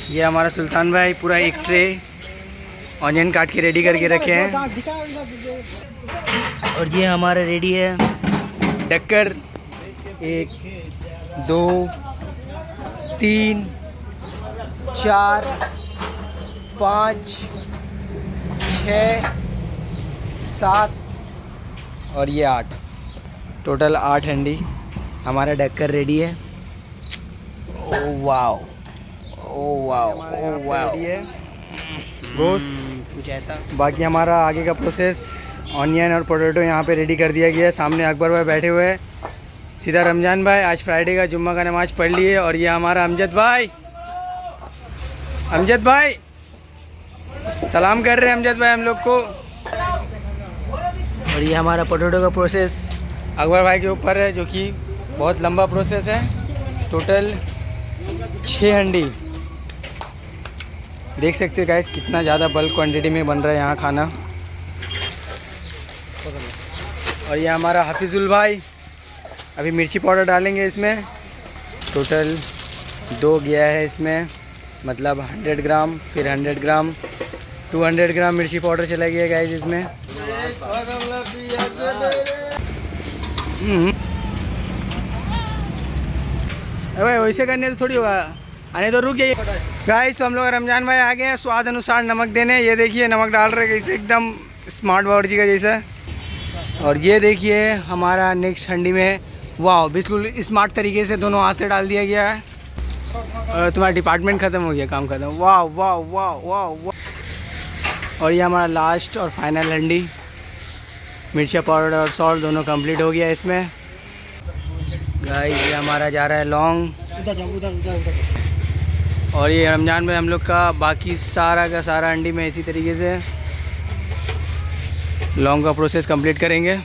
ये हमारा सुल्तान भाई पूरा एक ट्रे ऑनियन काट के रेडी करके रखे हैं। और ये हमारा रेडी है डक्कर 1 2 3 4 5 6 7 और ये 8, टोटल 8 हंडी हमारा डक्कर रेडी है। Oh wow, oh wow, oh wow, ये गोश्त कुछ ऐसा। बाकी हमारा आगे का प्रोसेस ऑनियन और पोटैटो यहाँ पे रेडी कर दिया गया है। सामने अकबर भाई बैठे हुए हैं, सीधा रमज़ान भाई आज फ्राइडे का जुम्मा का नमाज़ पढ़ लिए। और ये हमारा अमजद भाई सलाम कर रहे हैं अमजद भाई हम लोग को। और ये हमारा पोटैटो का प्रोसेस अकबर भाई के ऊपर है, जो कि बहुत लंबा प्रोसेस है। टोटल 6 हंडी, देख सकते हैं गाइस कितना ज़्यादा बल्क क्वांटिटी में बन रहा है यहाँ खाना। और ये हमारा हफीज़ुल भाई अभी मिर्ची पाउडर डालेंगे इसमें। टोटल 2 गया है इसमें, मतलब 100 ग्राम, फिर 100 ग्राम, 200 ग्राम मिर्ची पाउडर चला गया गाइस इसमें। अरे वैसे करने से थोड़ी होगा, आने तो रुक जाइए गाइस। तो हम लोग रमज़ान भाई आ गए हैं स्वाद अनुसार नमक देने। ये देखिए नमक डाल रहे हैं कैसे, एकदम स्मार्ट बावर्ची जी का जैसा। और ये देखिए हमारा नेक्स्ट हंडी में, वाह बिल्कुल स्मार्ट तरीके से दोनों हाथ से डाल दिया गया है। और तुम्हारा डिपार्टमेंट ख़त्म हो गया, काम ख़त्म। वाह वाह वाह वाह वाह। और ये हमारा लास्ट और फाइनल हंडी, मिर्चा पाउडर और सॉल्ट दोनों कंप्लीट हो गया इसमें गाइस। ये हमारा जा रहा है लौंग। और ये रमज़ान में हम लोग का बाकी सारा का सारा हंडी में इसी तरीके से लौंग का प्रोसेस कंप्लीट करेंगे।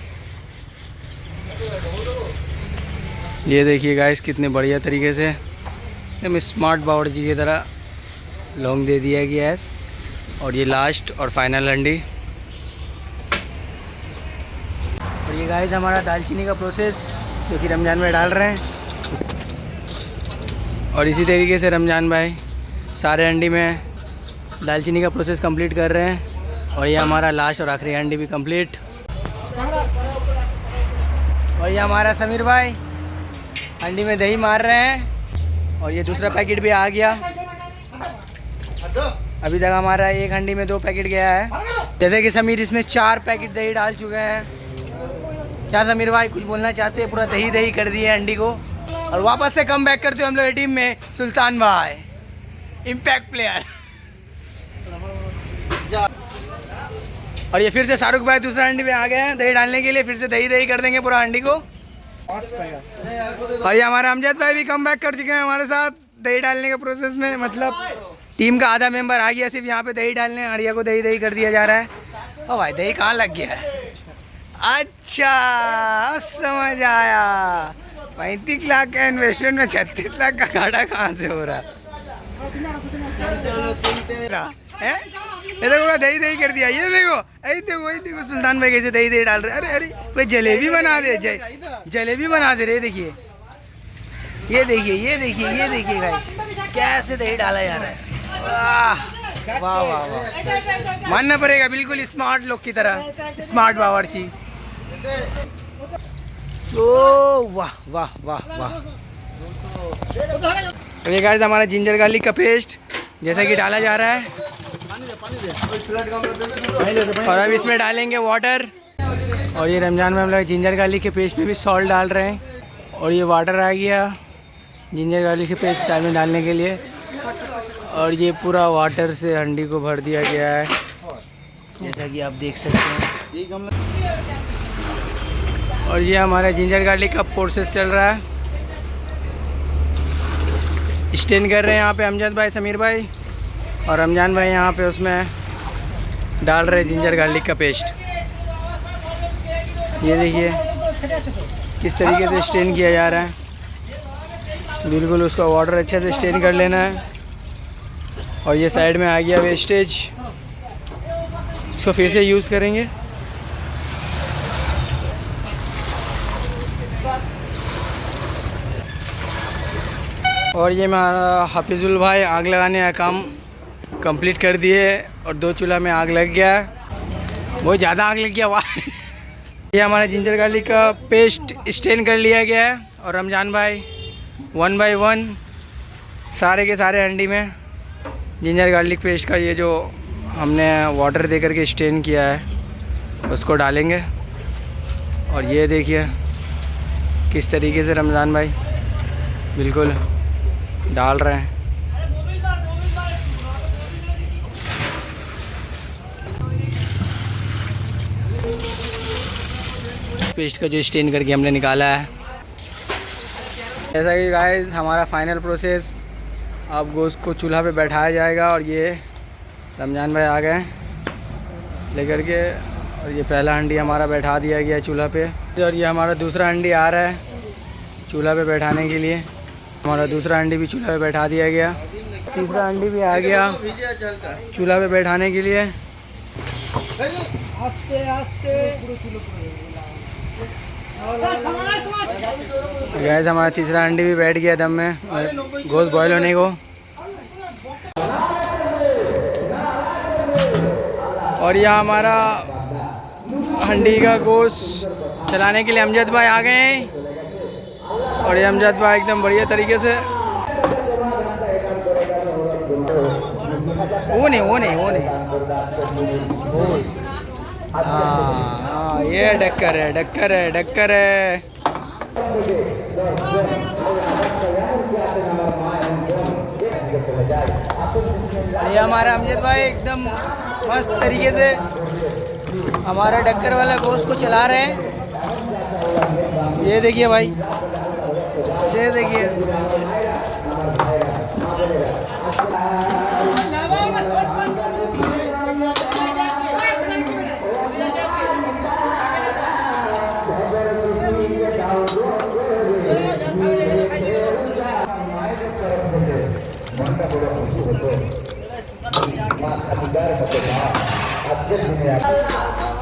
ये देखिए गाइस कितने बढ़िया तरीके से एकदम स्मार्ट बावर्ची की तरह लौंग दे दिया गया है। और ये लास्ट और फाइनल हंडी। और ये गाइस हमारा दालचीनी का प्रोसेस जो कि रमज़ान में डाल रहे हैं। और इसी तरीके से रमज़ान भाई सारे हंडी में दालचीनी का प्रोसेस कंप्लीट कर रहे हैं। और ये हमारा लास्ट और आखिरी हंडी भी कंप्लीट। और ये हमारा समीर भाई हंडी में दही मार रहे हैं। और ये दूसरा पैकेट भी आ गया। अभी तक हमारा एक हंडी में 2 पैकेट गया है। जैसे कि समीर इसमें 4 पैकेट दही डाल चुके हैं। क्या समीर भाई कुछ बोलना चाहते हैं? पूरा दही दही कर दिए हंडी को। और वापस से कम बैक करते हो हम लोग टीम में सुल्तान भाई, इम्पैक्ट प्लेयर। और ये फिर से शाहरुख भाई दूसरा हंडी में आ गए हैं दही डालने के लिए। फिर से दही दही कर देंगे पूरा हंडी को। और ये हमारा अमजद भाई भी कम बैक कर चुके हैं हमारे साथ दही डालने के प्रोसेस में। मतलब टीम का आधा मेंबर आ गया सिर्फ यहाँ पे दही डालने। आर्या को दही दही कर दिया जा रहा है। ओ भाई दही कहाँ लग गया है? अच्छा अब समझ आया, 35 लाख का इन्वेस्टमेंट में 36 लाख का घाटा कहाँ से हो रहा है? ये देखो दही दही कर दिया। ये देखो ये देखो सुल्तान भाई कैसे दही दही डाल रहे। अरे अरे कोई जलेबी बना दे, जलेबी बना दे रहे। देखिए ये देखिए ये देखिए ये देखिए गाइस कैसे दही डाला जा रहा है। वाह वाह वाह वाह, मानना पड़ेगा बिल्कुल स्मार्ट लोग की तरह, स्मार्ट बावर्ची। ओ वाह वाह वाह वाह। तो ये गाइस हमारा जिंजर गार्लिक का पेस्ट जैसा कि डाला जा रहा है। और अब इसमें डालेंगे वाटर। और ये रमज़ान में हम लोग जिंजर गार्लिक के पेस्ट में भी सॉल्ट डाल रहे हैं। और ये वाटर आ गया जिंजर गार्लिक के पेस्ट में डालने के लिए। और ये पूरा वाटर से हंडी को भर दिया गया है जैसा कि आप देख सकते हैं। और ये हमारा जिंजर गार्लिक का प्रोसेस चल रहा है। स्टेन कर रहे हैं यहाँ पे अमजद भाई, समीर भाई और रमज़ान भाई यहाँ पे उसमें डाल रहे हैं जिंजर गार्लिक का पेस्ट। ये देखिए किस तरीके से स्टेन किया जा रहा है। बिल्कुल उसका वाटर अच्छे से स्टेन कर लेना है। और ये साइड में आ गया वेस्टेज, इसको फिर से यूज़ करेंगे। और ये हमारा हाफिजुल भाई आग लगाने का काम कंप्लीट कर दिए और 2 चूल्हा में आग लग गया, बहुत ज़्यादा आग लग गया भाई। ये हमारा जिंजर गार्लिक का पेस्ट स्टेन कर लिया गया है और रमजान भाई 1 बाय 1 सारे के सारे हंडी में जिंजर गार्लिक पेस्ट का ये जो हमने वाटर दे करके स्टेन किया है उसको डालेंगे। और ये देखिए किस तरीके से रमज़ान भाई बिल्कुल डाल रहे हैं। पेस्ट का जो स्टेन करके हमने निकाला है। जैसा कि गाइस हमारा फाइनल प्रोसेस, अब गोश्त को चूल्हा पे बैठाया जाएगा और ये रमज़ान भाई आ गए लेकर के और ये पहला हंडी हमारा बैठा दिया गया चूल्हा पे और ये हमारा दूसरा हंडी आ रहा है चूल्हा पे बैठाने के लिए। हमारा दूसरा हंडी भी चूल्हा पे बैठा दिया गया, तीसरा हंडी भी आ गया चूल्हा पे बैठाने के लिए। गैस हमारा तीसरा हंडी भी बैठ गया दम में गोश्त बॉयल होने को। और यहाँ हमारा हंडी का गोश्त चलाने के लिए अमजद भाई आ गए हैं और ये अमजद भाई एकदम बढ़िया तरीके से वो नहीं हाँ ये डक्कर है। ये हमारा अमजद भाई एकदम मस्त तरीके से हमारा डक्कर वाला गोश्त को चला रहे हैं। ये देखिए भाई, ये देखिए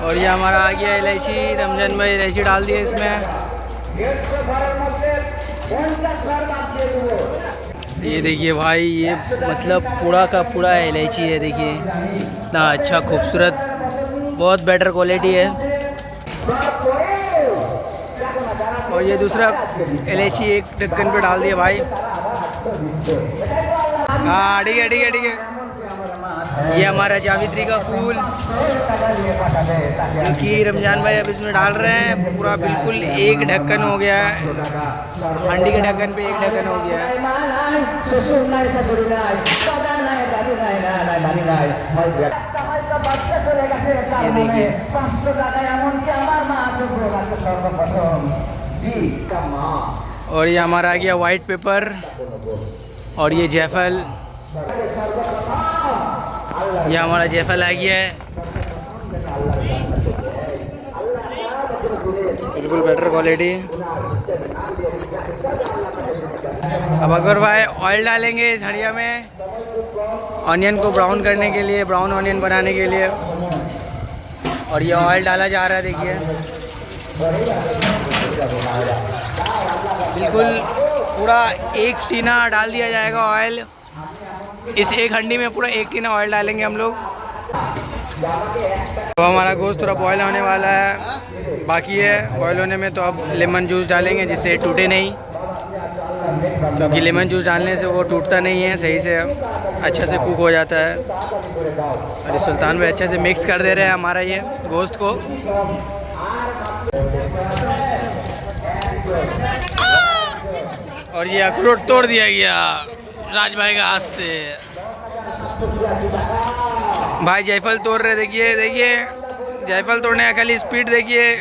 और ये हमारा आ गया इलायची। रमजान भाई इलायची डाल दिए इसमें। ये देखिए भाई, ये मतलब पूरा का पूरा इलायची है। देखिए इतना अच्छा खूबसूरत, बहुत बेटर क्वालिटी है। और ये दूसरा इलायची एक ढक्कन पे डाल दिया भाई। हाँ ठीक है। ये हमारा जावित्री का फूल क्योंकि रमजान भाई अब इसमें डाल रहे हैं। पूरा बिल्कुल एक ढक्कन हो गया है, हंडी के ढक्कन पे एक ढक्कन हो गया है। ये देखिए, और ये हमारा आ गया वाइट पेपर और ये जायफल। ये हमारा जायफल आ गया है, बिल्कुल बेटर क्वालिटी। अब अकबर भाई ऑयल डालेंगे इस हड़िया में ऑनियन को ब्राउन करने के लिए, ब्राउन ऑनियन बनाने के लिए। और ये ऑयल डाला जा रहा है, देखिए बिल्कुल पूरा एक टीना डाल दिया जाएगा ऑयल। इस एक हंडी में पूरा एक टीना ऑयल डालेंगे हम लोग। तो हमारा गोश्त थोड़ा बॉयल होने वाला है, बाकी है बॉयल होने में। तो अब लेमन जूस डालेंगे जिससे टूटे नहीं, क्योंकि लेमन जूस डालने से वो टूटता नहीं है, सही से अच्छा से कुक हो जाता है। और ये सुल्तान भाई अच्छे से मिक्स कर दे रहे हैं हमारा ये गोश्त को। और ये अखरोट तोड़ दिया गया राज भाई के हाथ से। भाई जायफल तोड़ रहे, देखिए जायफल तोड़ने का खाली स्पीड देखिए,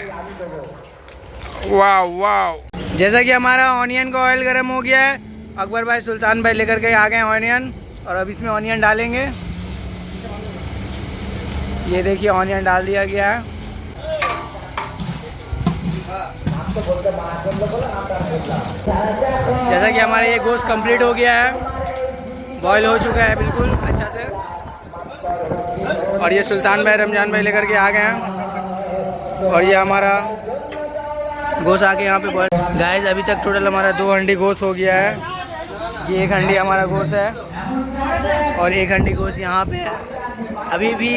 वाह। जैसा कि हमारा ऑनियन का ऑयल गर्म हो गया है, अकबर भाई सुल्तान भाई लेकर के आ गए ऑनियन। और अब इसमें ऑनियन डालेंगे। ये देखिए ऑनियन डाल दिया गया है। जैसा कि हमारा ये गोश्त कंप्लीट हो गया है, बॉयल हो चुका है बिल्कुल अच्छा से। और ये सुल्तान भाई रमजान भाई लेकर के आ गए हैं। और ये हमारा गोश्त आके यहाँ पे बॉयल। गाइस अभी तक टोटल हमारा 2 हंडी गोश्त हो गया है। ये एक हंडी हमारा गोश्त है और एक हंडी गोश्त यहाँ पे है। अभी भी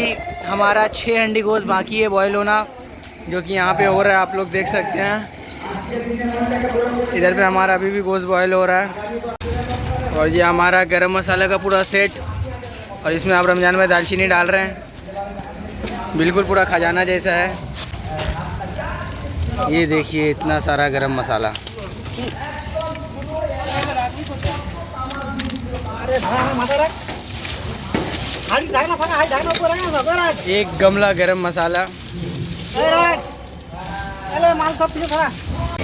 हमारा 6 हंडी गोश्त बाकी है बॉयल होना, जो कि यहाँ पे हो रहा है, आप लोग देख सकते हैं। इधर पे हमारा अभी भी गोश्त बॉयल हो रहा है। और ये हमारा गरम मसाला का पूरा सेट, और इसमें आप रमज़ान में दालचीनी डाल रहे हैं, बिल्कुल पूरा खजाना जैसा है। ये देखिए इतना सारा गरम मसाला। एक गमला गरम मसाला।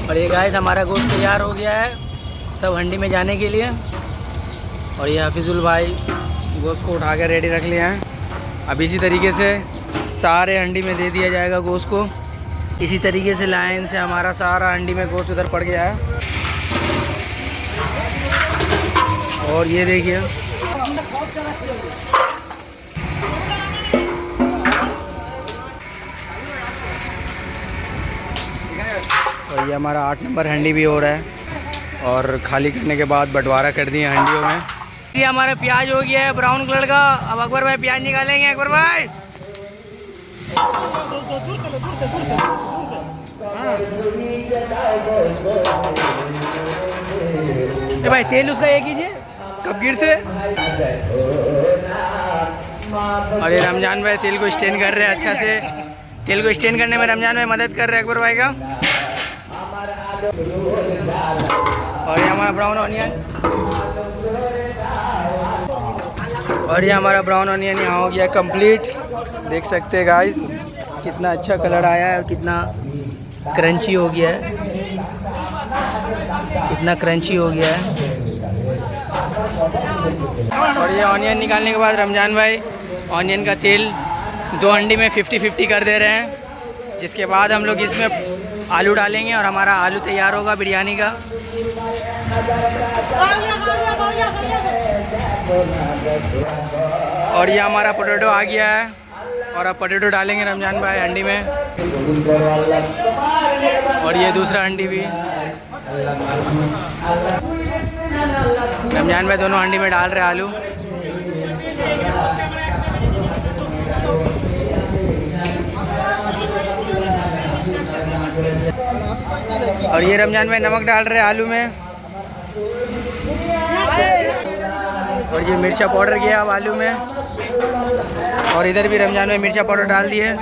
और ये गाइस हमारा गोश्त तैयार हो गया है सब हंडी में जाने के लिए। और ये हाफिजुल भाई गोश्त को उठा कर रेडी रख लिया है। अब इसी तरीके से सारे हंडी में दे दिया जाएगा गोश्त को। इसी तरीके से लाइन से हमारा सारा हंडी में गोश्त उधर पड़ गया है। और ये देखिए और ये हमारा 8 नंबर हंडी भी हो रहा है। और खाली करने के बाद बंटवारा कर दिए हंडियों में। ये हमारा प्याज हो गया है ब्राउन कलर का। अब अकबर भाई प्याज निकालेंगे। अकबर भाई भाई तेल उसका ये कीजिए कब गिर से। और ये रमजान भाई तेल को स्टेन कर रहे हैं अच्छा से। तेल को स्टेन करने में रमजान भाई मदद कर रहे हैं अकबर भाई का। और ये हमारा ब्राउन ऑनियन, और ये हमारा ब्राउन ऑनियन यहाँ हो गया कंप्लीट। देख सकते हैं गाइस कितना अच्छा कलर आया है और कितना क्रंची हो गया है, कितना क्रंची हो गया है। और ये ऑनियन निकालने के बाद रमजान भाई ऑनियन का तेल 2 हंडी में 50-50 कर दे रहे हैं। जिसके बाद हम लोग इसमें आलू डालेंगे और हमारा आलू तैयार होगा बिरयानी का। और ये हमारा पोटैटो आ गया है और अब पोटैटो डालेंगे रमजान भाई हंडी में। और ये दूसरा हंडी भी रमजान भाई दोनों हंडी में डाल रहे आलू। और ये रमजान में नमक डाल रहे आलू में। और ये मिर्चा पाउडर किया अब आलू में। और इधर भी रमजान में मिर्चा पाउडर डाल दिए।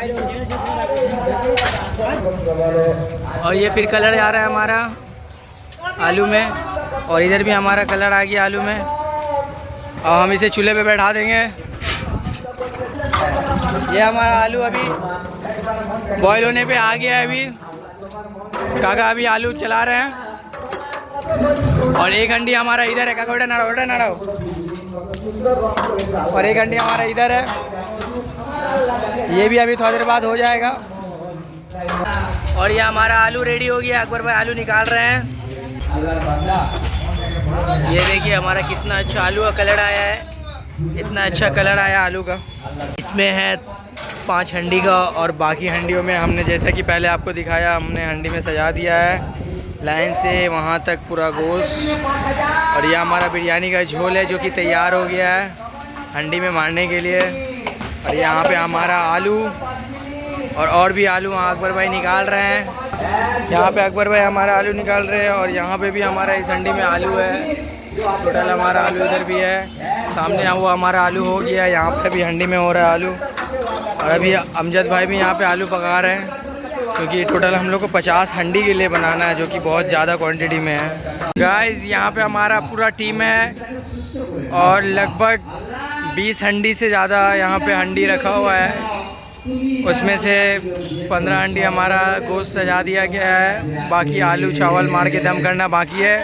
और ये फिर कलर आ रहा है हमारा आलू में। और इधर भी हमारा कलर आ गया आलू में। और हम इसे चूल्हे पे बैठा देंगे। ये हमारा आलू अभी बॉईल होने पे आ गया है। अभी काका अभी आलू चला रहे हैं। और एक हंडी हमारा इधर है। काका उठा ना और एक हंडी हमारा इधर है। ये भी अभी थोड़ी देर बाद हो जाएगा। और ये हमारा आलू रेडी हो गया। अकबर भाई आलू निकाल रहे हैं। ये देखिए हमारा कितना अच्छा आलू का कलर आया है, इतना अच्छा कलर आया आलू का। इसमें है 5 हंडी का और बाकी हंडियों में हमने जैसा कि पहले आपको दिखाया हमने हंडी में सजा दिया है लाइन से वहाँ तक पूरा गोश्त। और ये हमारा बिरयानी का झोल है जो कि तैयार हो गया है हंडी में मारने के लिए। और यहाँ पे हमारा आलू और भी आलू वहाँ अकबर भाई निकाल रहे हैं। यहाँ पे अकबर भाई हमारा आलू निकाल रहे हैं। और यहाँ पे भी हमारा इस हंडी में आलू है। टोटल हमारा आलू इधर भी है। सामने वो हमारा आलू हो गया। यहाँ पे भी हंडी में हो रहा है आलू। और अभी अमजद भाई भी यहाँ पे आलू पका रहे हैं क्योंकि टोटल हम लोग को 50 हंडी के लिए बनाना है जो कि बहुत ज़्यादा क्वांटिटी में है। गाइस यहाँ पे हमारा पूरा टीम है और लगभग 20 हंडी से ज़्यादा यहाँ पे हंडी रखा हुआ है। उसमें से 15 हंडी हमारा गोश्त सजा दिया गया है। बाकी आलू चावल मार के दम करना बाकी है।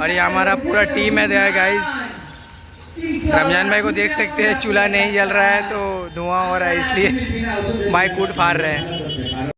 और ये हमारा पूरा टीम है गाइस। रमजान भाई को देख सकते हैं चूल्हा नहीं जल रहा है तो धुआं हो रहा है, इसलिए भाई कूट फाड़ रहे हैं।